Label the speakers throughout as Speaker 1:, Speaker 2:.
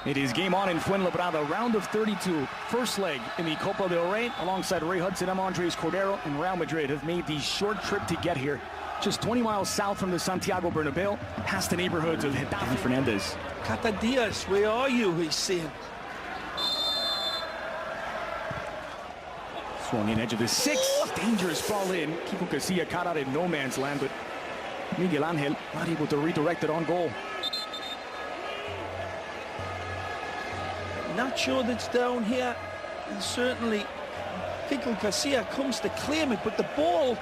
Speaker 1: It is game on in Fuenlabrada, round of 32. First leg in the Copa del Rey, alongside Ray Hudson, Andres Cordero, and Real Madrid have made the short trip to get here. Just 20 miles south from the Santiago Bernabeu, past the neighborhoods of Getafe and Fernandez.
Speaker 2: Cata Diaz, where are you? He's saying.
Speaker 1: Swung in edge of the six. Dangerous ball in. Kiko Casilla caught out in no man's land, but Miguel Angel not able to redirect it on goal.
Speaker 2: Not sure that's down here, and certainly Kiko Casilla comes to claim it, but the ball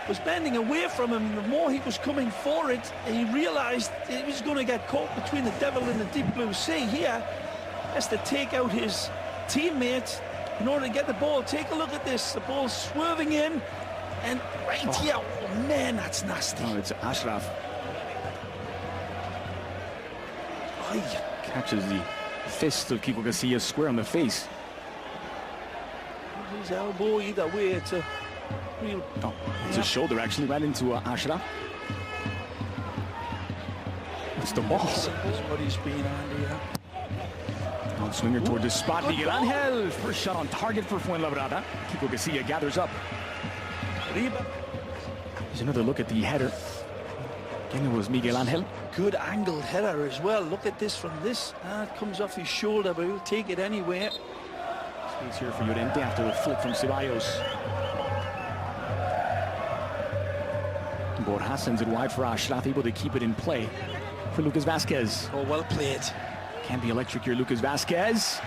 Speaker 2: was bending away from him. The more he was coming for it, he realized he was going to get caught between the devil and the deep blue sea. Here has to take out his teammate in order to get the ball. Take a look at this. The ball's swerving in, and right here, oh man, that's nasty.
Speaker 1: Oh, it's Ashraf. Catches the fist of Kiko Casilla square on the face.
Speaker 2: His elbow, either way, it's a real...
Speaker 1: Oh, it's a shoulder actually, right into Ashraf. It's the ball.
Speaker 2: That's what he's been on here.
Speaker 1: Swinger toward the spot. Miguel Angel. First shot on target for Fuenlabrada. Kiko Casilla gathers up. There's another look at the header. Again, it was Miguel Angel.
Speaker 2: Good angled header as well. Look at this from this. It comes off his shoulder, but he'll take it anyway.
Speaker 1: Space here for Llorente after the flick from Ceballos. Borja sends it wide for Ashraf, able to keep it in play for Lucas Vazquez.
Speaker 2: Oh, well played.
Speaker 1: Can be electric here, Lucas Vazquez.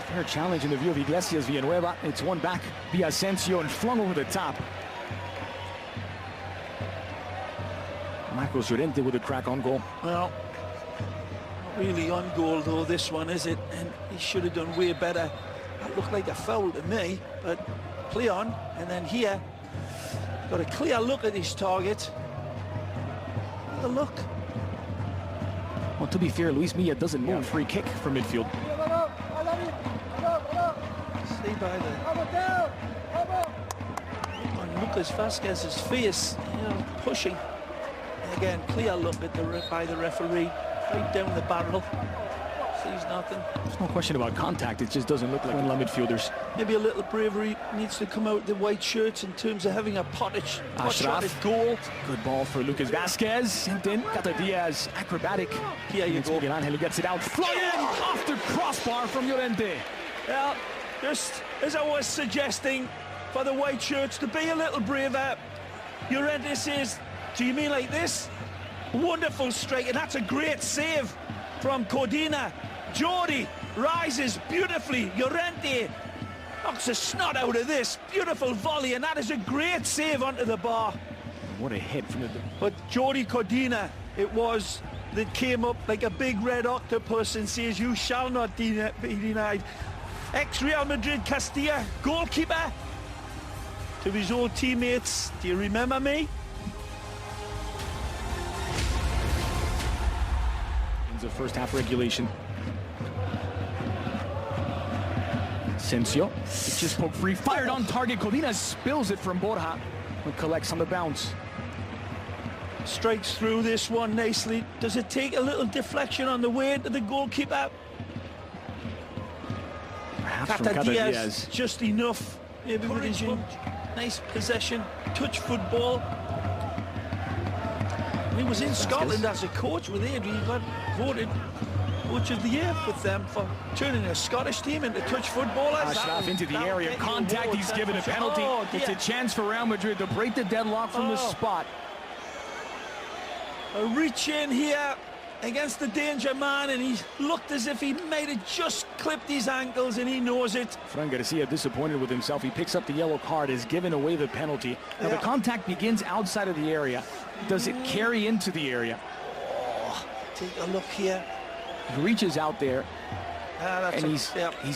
Speaker 1: Fair challenge in the view of Iglesias Villanueva. It's one back via Asensio and flung over the top. Marcos Llorente with a crack on goal.
Speaker 2: Well, not really on goal though, this one, is it? And he should have done way better. That looked like a foul to me, but play on. And then here, got a clear look at his target. Have a look.
Speaker 1: Well, to be fair, Luis Milla doesn't move. Free kick from midfield.
Speaker 2: Stay by on Lucas Vazquez's face, pushing. Again, clear look at by the referee, right down the barrel. Sees nothing.
Speaker 1: There's no question about contact. It just doesn't look like one of the midfielders.
Speaker 2: Maybe a little bravery needs to come out the white shirts in terms of having a pot-shotted goal.
Speaker 1: Good ball for Lucas Vazquez. And then Cata Diaz, acrobatic.
Speaker 2: Here you go.
Speaker 1: Miguel Angel gets it out. Flung in off the crossbar from Llorente.
Speaker 2: Well, just as I was suggesting for the white shirts to be a little braver, Llorente says, do you mean like this? Wonderful strike, and that's a great save from Codina. Jordi rises beautifully. Llorente knocks the snot out of this. Beautiful volley, and that is a great save onto the bar.
Speaker 1: What a hit from the...
Speaker 2: But Jordi Codina, it was, that came up like a big red octopus and says, you shall not be denied. Ex-Real Madrid Castilla goalkeeper to his old teammates. Do you remember me?
Speaker 1: The first half regulation. Asensio, it just poked free, fired on target. Codina spills it from Borja, but collects on the bounce.
Speaker 2: Strikes through this one nicely. Does it take a little deflection on the way to the goalkeeper?
Speaker 1: Perhaps from Cata Diaz.
Speaker 2: Just enough. Maybe with his nice possession, touch football. He was in Scotland as a coach with Adrian. He got voted Coach of the Year with them for turning a Scottish team into touch footballers.
Speaker 1: Ashraf into the area. Contact, he's given a penalty. Oh, it's a chance for Real Madrid to break the deadlock from the spot.
Speaker 2: A reach in here against the danger man, and he looked as if he might have just clipped his ankles, and he knows it.
Speaker 1: Fran Garcia disappointed with himself. He picks up the yellow card, has given away the penalty. Now the contact begins outside of the area. Does it carry into the area?
Speaker 2: Oh, take a look here.
Speaker 1: He reaches out there, and he's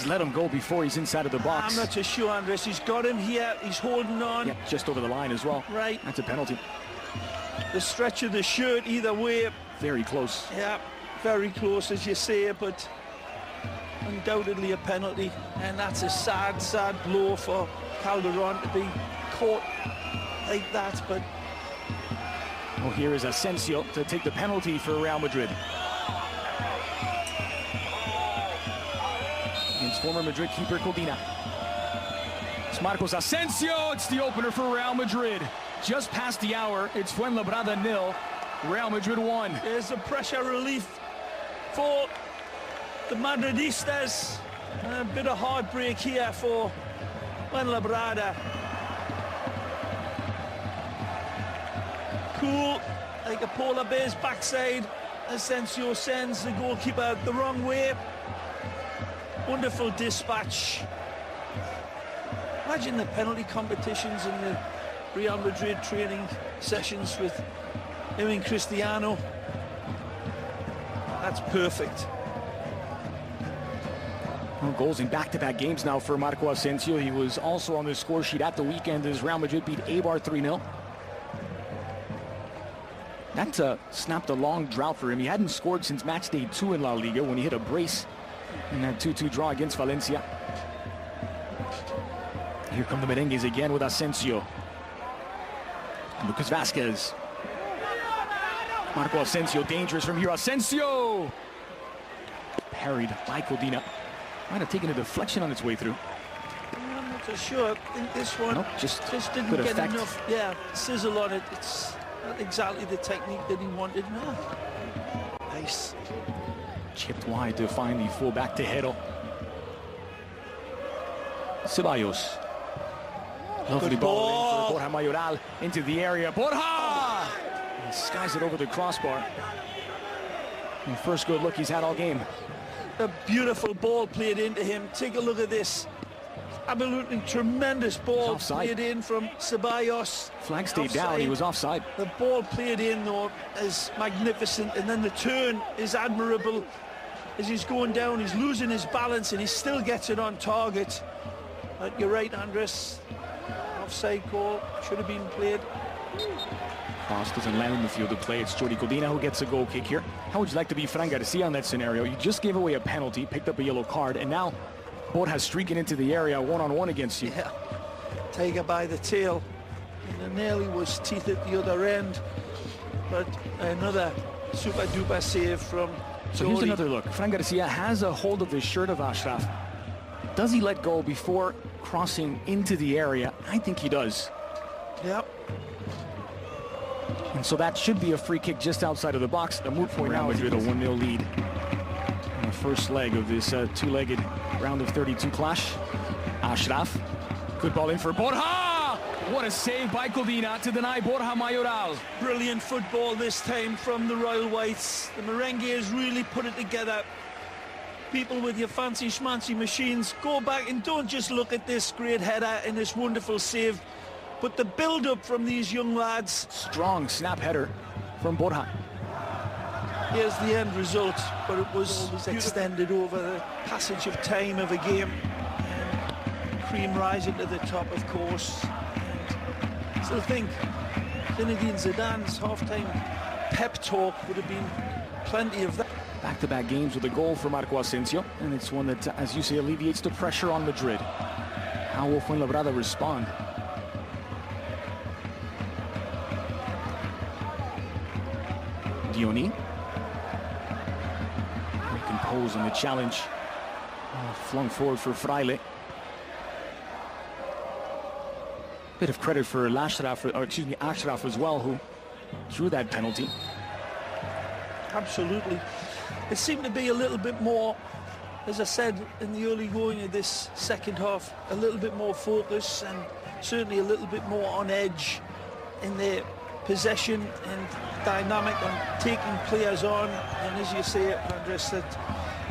Speaker 1: let him go before he's inside of the box.
Speaker 2: I'm not too sure, Andres. He's got him here. He's holding on.
Speaker 1: Yeah, just over the line as well.
Speaker 2: Right.
Speaker 1: That's a penalty.
Speaker 2: The stretch of the shirt either way.
Speaker 1: Very close.
Speaker 2: Yeah, very close, as you say, but undoubtedly a penalty. And that's a sad, sad blow for Calderon to be caught like that, but...
Speaker 1: Well, here is Asensio to take the penalty for Real Madrid. against former Madrid keeper Codina. It's Marcos Asensio. It's the opener for Real Madrid. Just past the hour, it's Fuenlabrada 0, Real Madrid 1.
Speaker 2: There's the pressure relief for the Madridistas. A bit of heartbreak here for Fuenlabrada. Cool, like a polar bear's backside. Asensio sends the goalkeeper the wrong way. Wonderful dispatch. Imagine the penalty competitions in the Real Madrid training sessions with him and Cristiano. That's perfect.
Speaker 1: Well, goals in back-to-back games now for Marco Asensio. He was also on the score sheet at the weekend as Real Madrid beat Eibar 3-0. That snapped a long drought for him. He hadn't scored since match day 2 in La Liga when he hit a brace in that 2-2 draw against Valencia. Here come the merengues again with Asensio. Lucas Vazquez. Marco Asensio, dangerous from here. Asensio! Parried by Codina. Might have taken a deflection on its way through.
Speaker 2: I'm not so sure. I think this one
Speaker 1: nope, just
Speaker 2: didn't get effect. Enough sizzle on it. It's not exactly the technique that he wanted. No. Nice.
Speaker 1: Chipped wide to find the fullback Tejero. Ceballos. Lovely ball in for Borja Mayoral into the area. Borja! He skies it over the crossbar. And the first good look he's had all game.
Speaker 2: A beautiful ball played into him. Take a look at this. Absolutely tremendous ball played in from Ceballos.
Speaker 1: Flag stayed down, he was offside.
Speaker 2: The ball played in though is magnificent, and then the turn is admirable. As he's going down, he's losing his balance and he still gets it on target. But you're right, Andres. Offside call, should have been played.
Speaker 1: Cross doesn't land in the field of play. It's Jordi Codina who gets a goal kick here. How would you like to be Fran Garcia in that scenario? You just gave away a penalty, picked up a yellow card, and now Borja streaking into the area one-on-one against you.
Speaker 2: Yeah, Tiger by the tail. And the nearly was teeth at the other end. But another super-duper save from
Speaker 1: So
Speaker 2: Jordi.
Speaker 1: Here's another look. Fran Garcia has a hold of the shirt of Ashraf. Does he let go before crossing into the area? I think he does.
Speaker 2: Yep.
Speaker 1: And so that should be a free kick just outside of the box. The moot point now is with a 1-0 lead in the first leg of this two-legged round of 32 clash. Ashraf, good ball in for Borja! What a save by Codina to deny Borja Mayoral.
Speaker 2: Brilliant football this time from the Royal Whites. The merengues really put it together. People with your fancy schmancy machines, go back and don't just look at this great header and this wonderful save, but the build-up from these young lads.
Speaker 1: Strong snap header from Borja.
Speaker 2: Here's the end result, but it was extended over the passage of time of a game. And cream rising to the top, of course. And I still think Zinedine Zidane's half-time pep talk would have been plenty of that.
Speaker 1: Back-to-back games with a goal for Marco Asensio, and it's one that, as you say, alleviates the pressure on Madrid. How will Fuenlabrada respond? Dioni. Composed on the challenge. Flung forward for Fraile. Bit of credit for Ashraf as well, who drew that penalty.
Speaker 2: Absolutely. It seemed to be a little bit more, as I said in the early going of this second half, a little bit more focus and certainly a little bit more on edge in their possession and dynamic on taking players on. And as you say, Andres, that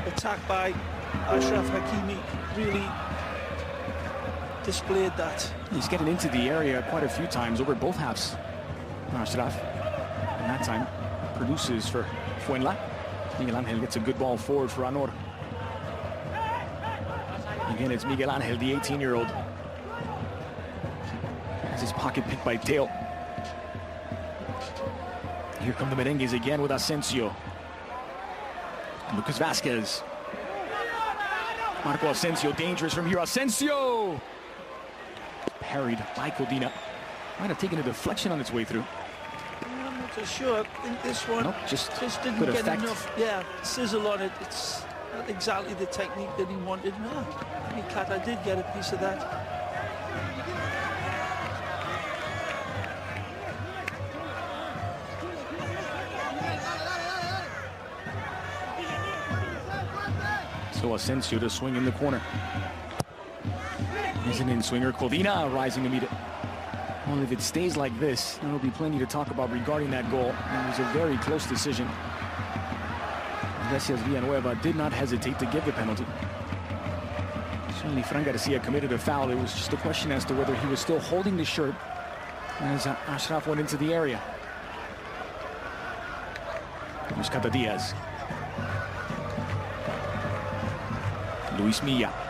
Speaker 2: attack by Ashraf Hakimi really displayed that.
Speaker 1: He's getting into the area quite a few times over both halves. Ashraf, and that time produces for Fuenla. Miguel Angel gets a good ball forward for Anor. Again, it's Miguel Angel, the 18-year-old. Has his pocket picked by Teo. Here come the merengues again with Asensio. Lucas Vazquez. Marco Asensio, dangerous from here. Asensio! Parried by Codina. Might have taken a deflection on its way through.
Speaker 2: I'm not so sure. I think this one
Speaker 1: just
Speaker 2: didn't get enough sizzle on it. It's Not exactly the technique that he wanted. Kata did get a piece of that.
Speaker 1: So Asensio to swing in the corner. Is an in-swinger. Codina rising to meet it. Well, if it stays like this, there will be plenty to talk about regarding that goal. It was a very close decision. Iglesias Villanueva did not hesitate to give the penalty. Certainly Fran Garcia committed a foul. It was just a question as to whether he was still holding the shirt as Ashraf went into the area. Here's Cata Diaz. Luis Milla.